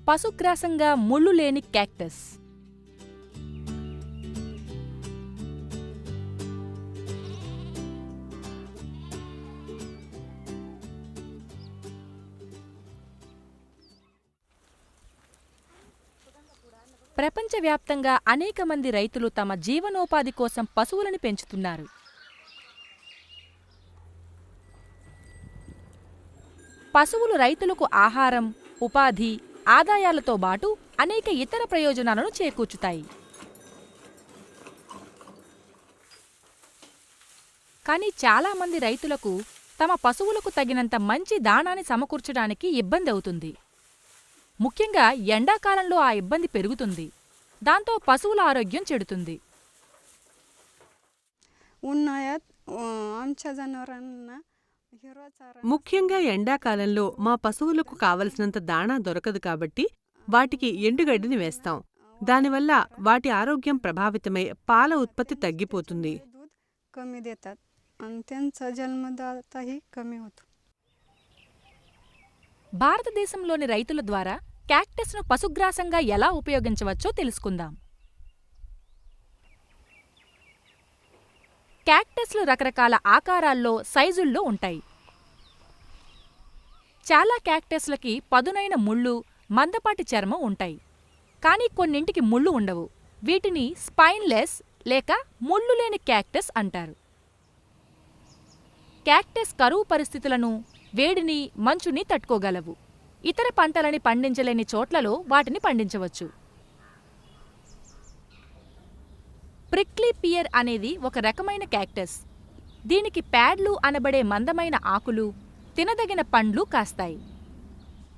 పశుగ్రాసంగా ముళ్ళు లేని క్యాక్టస్. ప్రపంచవ్యాప్తంగా అనేక మంది రైతులు తమ జీవనోపాధి కోసం పశువులను పెంచుతున్నారు. పశువులు రైతులకు ఆహారం, ఉపాధి, ఆదాయాలతో బాటు అనేక ఇతర ప్రయోజనాలను చేకూర్చుతాయి. కానీ చాలామంది రైతులకు తమ పశువులకు తగినంత మంచి దాణాన్ని సమకూర్చడానికి ఇబ్బంది అవుతుంది. ముఖ్యంగా ఎండాకాలంలో ఆ ఇబ్బంది పెరుగుతుంది. దాంతో పశువుల ఆరోగ్యం చెడుతుంది. ముఖ్యంగా ఎండాకాలంలో మా పశువులకు కావలసినంత దాణా దొరకదు కాబట్టి వాటికి ఎండుగడ్డిని వేస్తాం. దానివల్ల వాటి ఆరోగ్యం ప్రభావితమై పాల ఉత్పత్తి తగ్గిపోతుంది. భారతదేశంలోని రైతుల ద్వారా క్యాక్టస్ను పశుగ్రాసంగా ఎలా ఉపయోగించవచ్చో తెలుసుకుందాం. క్యాక్టస్లు రకరకాల ఆకారాల్లో, సైజుల్లో ఉంటాయి. చాలా క్యాక్టస్లకి పదునైన ముళ్ళు, మందపాటి చర్మం ఉంటాయి. కానీ కొన్నింటికి ముళ్ళు ఉండవు. వీటిని స్పైన్లెస్ లేక ముళ్ళు లేని క్యాక్టస్ అంటారు. క్యాక్టస్ కరువు పరిస్థితులను, వేడిని, మంచుని తట్టుకోగలవు. ఇతర పంటలని పండించలేని చోట్లలో వాటిని పండించవచ్చు. ప్రిక్లీ పియర్ అనేది ఒక రకమైన క్యాక్టస్. దీనికి ప్యాడ్లు అనబడే మందమైన ఆకులు, తినదగిన పండ్లు కాస్తాయి.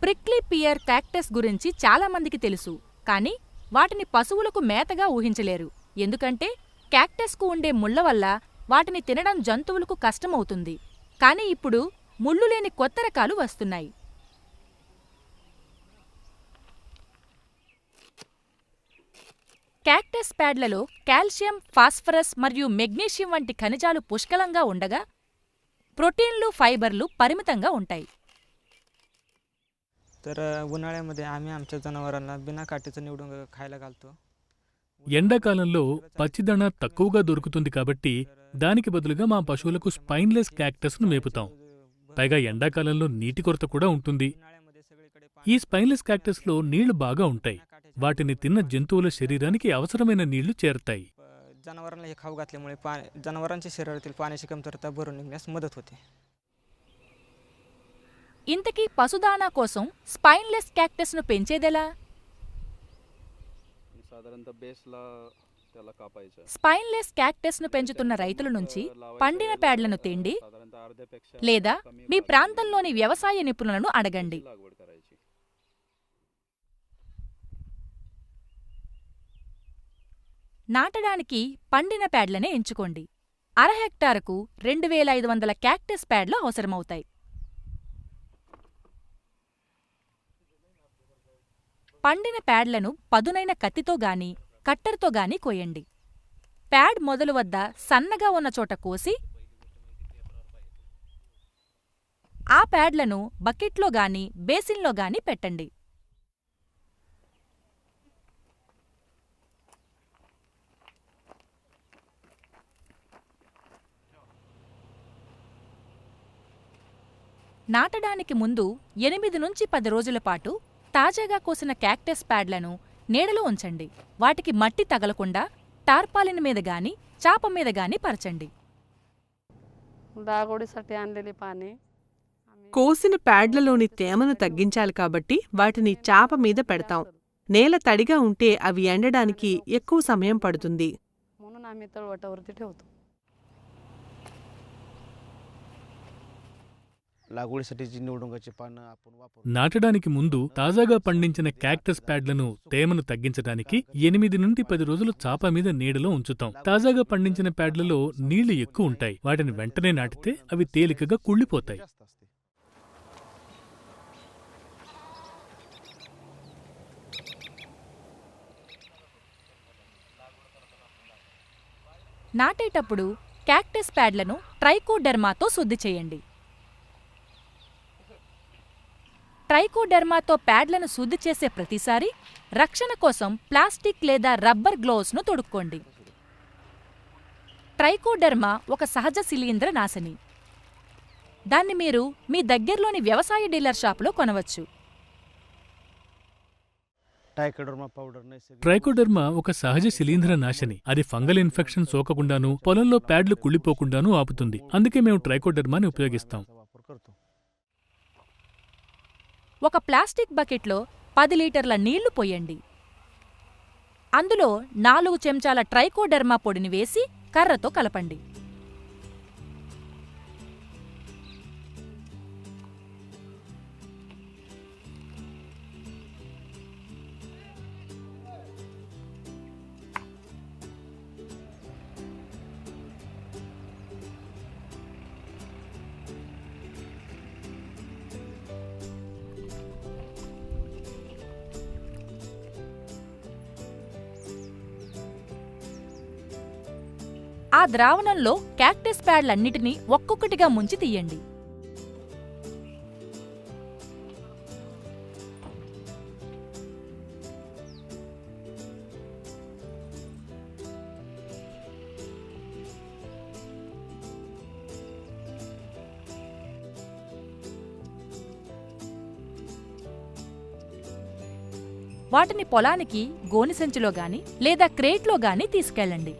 ప్రిక్లీ పియర్ క్యాక్టస్ గురించి చాలామందికి తెలుసు, కానీ వాటిని పశువులకు మేతగా ఊహించలేరు. ఎందుకంటే క్యాక్టస్కు ఉండే ముళ్ల వల్ల వాటిని తినడం జంతువులకు కష్టమవుతుంది. కానీ ఇప్పుడు ముళ్ళు లేని కొత్త రకాలు వస్తున్నాయి. క్యాక్టస్ ప్యాడ్లలో కాల్షియం, ఫాస్ఫరస్ మరియు మెగ్నీషియం వంటి ఖనిజాలు పుష్కలంగా ఉండగా ప్రోటీన్లు, ఫైబర్లు పరిమితంగా ఉంటాయి. तर उन्हाळ्यामध्ये आम्ही आमच्या जनावरांना बिना काठीचं निवडून खायला घालतो. ఎండాకాలంలో పచ్చిదణ తక్కువగా దొరుకుతుంది కాబట్టి దానికి బదులుగా మా పశువులకు స్పైన్లెస్ క్యాక్టస్ను మేపుతాం. పైగా ఎండాకాలంలో నీటి కొరత కూడా ఉంటుంది. ఈ స్పైన్లెస్ క్యాక్టస్లో నీళ్లు బాగా ఉంటాయి. వాటిని తిన్న జంతువుల శరీరానికి అవసరమైన నీళ్లు చేరతాయి. जनावरांना हे खाऊ घातल्यामुळे जनावरांच्या शरीरातील पाण्याची कमतरता भरून निघण्यास मदत होते. ఇంతకీ పశుదానా కోసం స్పైన్లెస్ క్యాక్టస్ను పెంచేదెలా? స్పైన్లెస్ క్యాక్టస్ను పెంచుతున్న రైతుల నుంచి పండిన ప్యాడ్లను తెండి లేదా మీ ప్రాంతంలోని వ్యవసాయ నిపుణులను అడగండి. నాటడానికి పండిన ప్యాడ్లనే ఎంచుకోండి. 1/2 హెక్టారుకు 2500 క్యాక్టస్ ప్యాడ్లు అవసరమవుతాయి. పండిన ప్యాడ్లను పదునైన కత్తితో గాని, కట్టర్తో గాని కోయండి. ప్యాడ్ మొదలు వద్ద సన్నగా ఉన్న చోట కోసి ఆ ప్యాడ్లను బకెట్లో గాని, బేసిన్లో గాని పెట్టండి. నాటడానికి ముందు 8 నుంచి 10 రోజుల పాటు తాజాగా కోసిన క్యాక్టస్ ప్యాడ్లను నీడలో ఉంచండి. వాటికి మట్టి తగలకుండా టార్పాలిన్ మీద గాని, చాప మీద గాని పరచండి. కోసిన ప్యాడ్లలోని తేమను తగ్గించాలి కాబట్టి వాటిని చాప మీద పెడతాం. నేల తడిగా ఉంటే అవి ఎండడానికి ఎక్కువ సమయం పడుతుంది. నాటడానికి ముందు తాజాగా పండించిన క్యాక్టస్ ప్యాడ్లను తేమను తగ్గించడానికి 8 నుండి 10 రోజులు చాప మీద నీడలో ఉంచుతాం. తాజాగా పండించిన ప్యాడ్లలో నీళ్లు ఎక్కువ ఉంటాయి. వాటిని వెంటనే నాటితే అవి తేలికగా కుళ్ళిపోతాయి. నాటేటప్పుడు క్యాక్టస్ ప్యాడ్లను ట్రైకోడెర్మాతో శుద్ధి చేయండి. ట్రైకోడెర్మాతో ప్యాడ్లను శుద్ధి చేసే ప్రతిసారి రక్షణ కోసం ప్లాస్టిక్ లేదా రబ్బర్ గ్లోవ్స్ను తొడుక్కోండి. ట్రైకోడెర్మా ఒక సహజ శిలీంద్ర నాశని. దాన్ని మీరు మీ దగ్గర్లోని వ్యవసాయ డీలర్ షాపులో కొనవచ్చు. ట్రైకోడెర్మా ఒక సహజ శిలీంధ్ర నాశని. అది ఫంగల్ ఇన్ఫెక్షన్ సోకకుండానూ పొలంలో ప్యాడ్లు కుళ్ళిపోకుండానూ ఆపుతుంది. అందుకే మేము ట్రైకోడెర్మాని ఉపయోగిస్తాం. ఒక ప్లాస్టిక్ బకెట్లో 10 లీటర్ల నీళ్లు పోయండి. అందులో 4 చెంచాల ట్రైకోడెర్మా పొడిని వేసి కర్రతో కలపండి. ఆ ద్రావణంలో క్యాక్టస్ ప్యాడ్లన్నిటినీ ఒక్కొక్కటిగా ముంచి తీయండి. వాటిని పొలానికి గోనిసంచిలో గాని లేదా క్రేట్లో గాని తీసుకెళ్ళండి.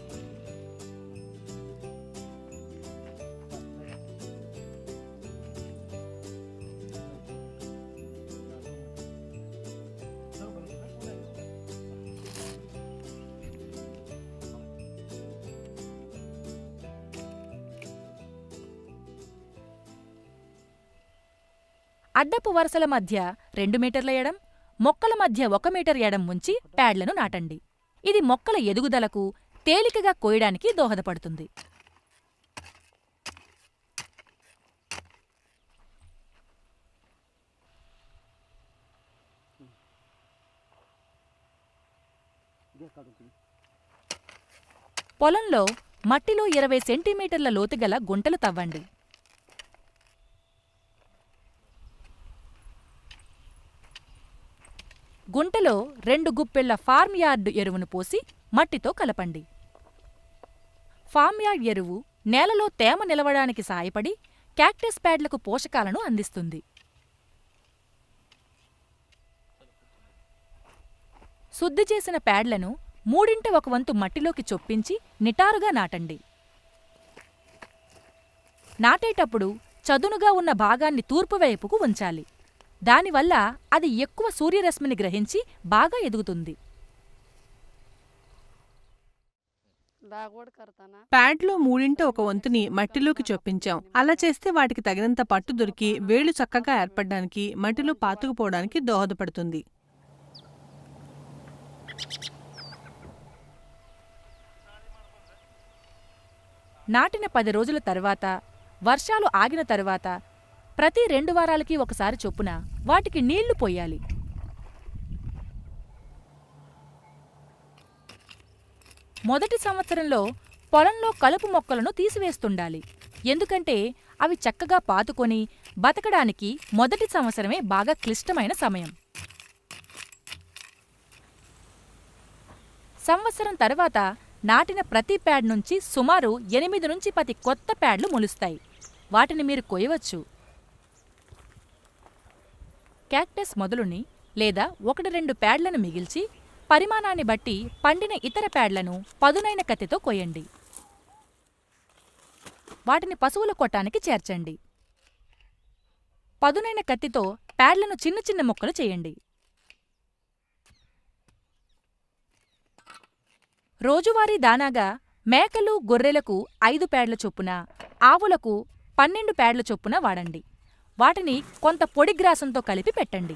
అడ్డపు వరుసల మధ్య 2 మీటర్ల ఎడం, మొక్కల మధ్య 1 మీటర్ ఎడం ఉంచి ప్యాడ్లను నాటండి. ఇది మొక్కల ఎదుగుదలకు, తేలికగా కోయడానికి దోహదపడుతుంది. పొలంలో మట్టిలో 20 సెంటీమీటర్ల లోతుగల గుంటలు తవ్వండి. గుంటలో 2 గుప్పెళ్ల ఫార్మ్ యార్డ్ ఎరువును పోసి మట్టితో కలపండి. ఫార్మ్ యార్డ్ ఎరువు నేలలో తేమ నిలవడానికి సాయపడి క్యాక్టస్ ప్యాడ్లకు పోషకాలను అందిస్తుంది. శుద్ధి చేసిన ప్యాడ్లను 3/1 వంతు మట్టిలోకి చొప్పించి నిటారుగా నాటండి. నాటేటప్పుడు చదునుగా ఉన్న భాగాన్ని తూర్పువైపుకు ఉంచాలి. దానివల్ల అది ఎక్కువ సూర్యరశ్మిని గ్రహించి బాగా ఎదుగుతుంది. ప్యాడ్లో 3/1 వంతుని మట్టిలోకి చొప్పించాం. అలా చేస్తే వాటికి తగినంత పట్టు దొరికి వేళ్లు చక్కగా ఏర్పడడానికి, మట్టిలో పాతుకుపోవడానికి దోహదపడుతుంది. నాటిన 10 రోజుల తర్వాత, వర్షాలు ఆగిన తరువాత ప్రతి 2 వారాలకి ఒకసారి చొప్పున వాటికి నీళ్లు పోయాలి. మొదటి సంవత్సరంలో పొలంలో కలుపు మొక్కలను తీసివేస్తుండాలి. ఎందుకంటే అవి చక్కగా పాతుకొని బతకడానికి మొదటి సంవత్సరమే బాగా క్లిష్టమైన సమయం. సంవత్సరం తర్వాత నాటిన ప్రతి ప్యాడ్ నుంచి సుమారు 8 నుంచి 10 కొత్త ప్యాడ్లు మొలుస్తాయి. వాటిని మీరు కొయ్యవచ్చు. క్యాక్టస్ మొదలుని లేదా 1-2 ప్యాడ్లను మిగిల్చి పరిమాణాన్ని బట్టి పండిన ఇతర ప్యాడ్లను పదునైన కత్తితో కొయ్యండి. వాటిని పశువుల కొట్టానికి చేర్చండి. పదునైన కత్తితో ప్యాడ్లను చిన్న చిన్న ముక్కలు చేయండి. రోజువారీ దానాగా మేకలు, గొర్రెలకు 5 ప్యాడ్ల చొప్పున, ఆవులకు 12 ప్యాడ్ల చొప్పున వాడండి. వాటిని కొంత పొడి గ్రాసంతో కలిపి పెట్టండి.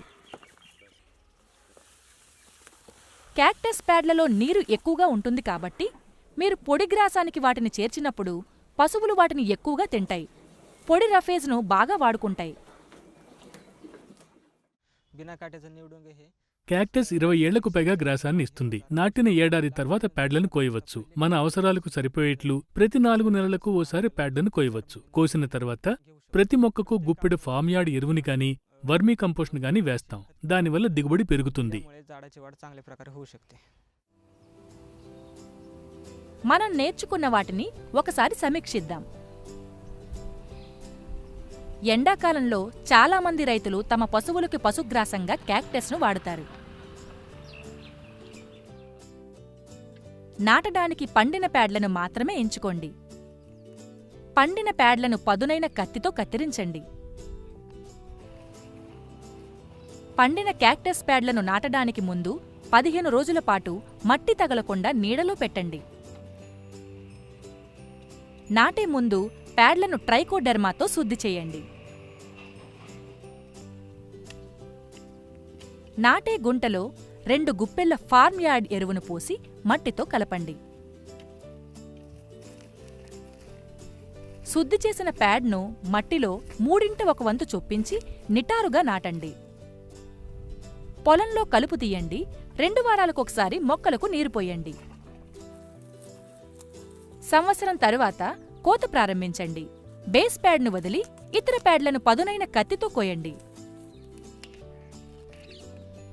క్యాక్టస్ ప్యాడ్లలో నీరు ఎక్కువగా ఉంటుంది కాబట్టి మీరు పొడి గ్రాసానికి వాటిని చేర్చినప్పుడు పశువులు వాటిని ఎక్కువగా తింటాయి. పొడి రఫేజ్ను బాగా వాడుకుంటాయి. క్యాక్టస్ 20 ఏళ్లకు పైగా గ్రాసాన్ని ఇస్తుంది. నాటిన ఏడాది తర్వాత ప్యాడ్లను కోయవచ్చు. మన అవసరాలకు సరిపోయేట్లు ప్రతి 4 నెలలకు ఓసారి ప్యాడ్లను కోయవచ్చు. కోసిన తర్వాత ప్రతి మొక్కకు గుప్పెడు ఫామ్ యార్డ్ ఎరువుని కాని వర్మీ కంపోస్ట్ను గాని వేస్తాం. దానివల్ల దిగుబడి పెరుగుతుంది. त्यामुळे झाडाची वाढ चांगल्या प्रकारे होऊ शकते. మనం నేర్చుకున్న వాటిని ఒకసారి సమీక్షిద్దాం. ఎండాకాలంలో చాలామంది రైతులు తమ పశువులకి పశుగ్రాసంగా క్యాక్టస్ను వాడుతారు. నాటడానికి పండిన ప్యాడ్లను మాత్రమే ఎంచుకోండి. పండిన ప్యాడ్లను పదునైన కత్తితో కత్తిరించండి. పండిన క్యాక్టస్ ప్యాడ్లను నాటడానికి ముందు 15 రోజుల పాటు మట్టి తగలకుండా నీడలో పెట్టండి. నాటే ముందు ప్యాడ్లను ట్రైకోడెర్మాతో శుద్ధి చేయండి. నాటే గుంటలో 2 గుప్పెళ్ల ఫార్మ్ యార్డ్ ఎరువును పోసి మట్టితో కలపండి. శుద్ధి చేసిన ప్యాడ్ను మట్టిలో 1/3 చొప్పించి నిటారుగా నాటండి. పొలంలో కలుపు తీయండి. 2 వారాలకొకసారి మొక్కలకు నీరు పోయండి. సంవత్సరం తరువాత కోత ప్రారంభించండి. బేస్ ప్యాడ్ను వదిలి ఇతర ప్యాడ్లను పదునైన కత్తితో కోయండి.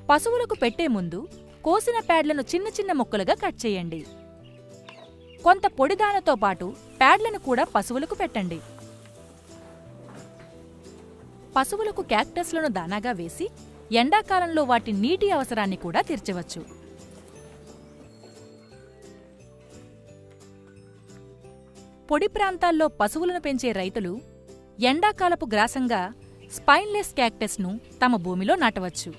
పశువులకు పెట్టే ముందు కోసిన ప్యాడ్లను చిన్న చిన్న ముక్కలుగా కట్ చేయండి. కొంత పొడిదానతో పాటు ప్యాడ్లను కూడా పశువులకు పెట్టండి. పశువులకు క్యాక్టస్లను దానాగా వేసి ఎండాకాలంలో వాటి నీటి అవసరాన్ని కూడా తీర్చవచ్చు. పొడి ప్రాంతాల్లో పశువులను పెంచే రైతులు ఎండాకాలపు గ్రాసంగా స్పైన్లెస్ క్యాక్టస్ను తమ భూమిలో నాటవచ్చు.